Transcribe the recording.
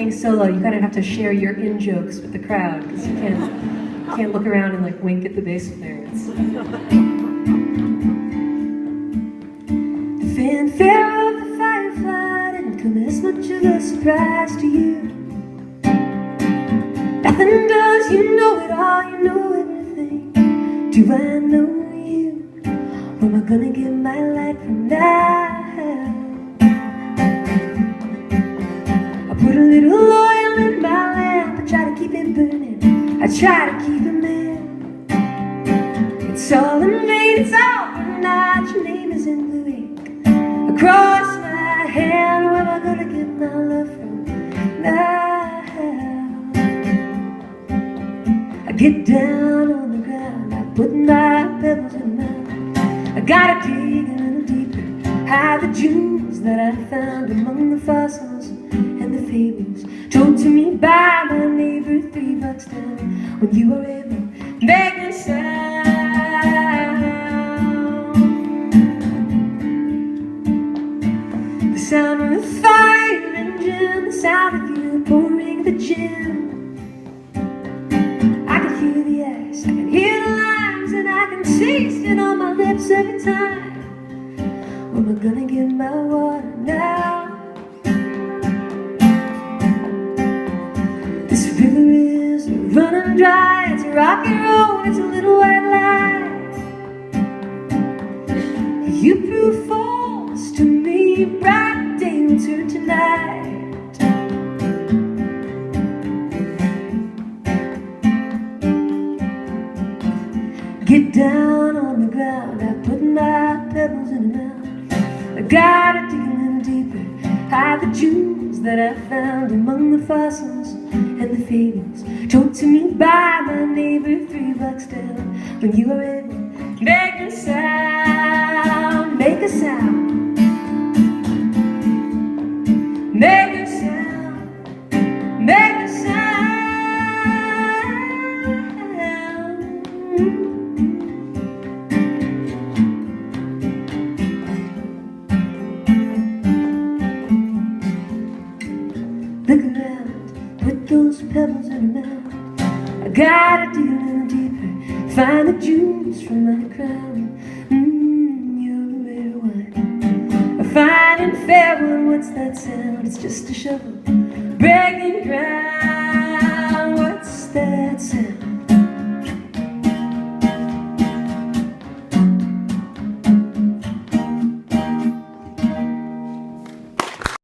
playing solo, you kind of have to share your in-jokes with the crowd, because you can't look around and like wink at the bass player. The fanfare of the firefly didn't come as much of a surprise to you. Nothing does, you know it all, you know everything. Do I know you? Where am I gonna get my light from now? I put a little oil in my lamp, I try to keep it burning, I try to keep it in. It's all in vain, it's all for naught. Your name is in blue ink across my hand. Where am I gonna get my love from now? I get down on the ground, I put my pebbles in my mouth. I gotta dig a little deeper, hide the jewels that I found among the fossils and the fables told to me by my neighbor 3 blocks down. When you were able to make a sound, the sound of the fire engine, the sound of you pouring the gin. I can hear the ice, I can hear the limes, and I can taste it on my lips every time. Where am I gonna get my water now? This river is running dry, it's a rocky road, it's a little white lie. You prove false to me, bright day will turn to night. Get down on the ground, I put my pebbles in the mouth. I gotta dig a little deeper, hide the jewels that I found among the fossils and the fables told to me by my neighbor 3 blocks down. When you were able to make a sound, make a sound, make a sound, make a sound. Look around, put those pebbles in your mouth. I gotta dig a little deeper, find the jewels from my crown. You're a rare one, a fine and fair one. What's that sound? It's just a shovel breaking ground.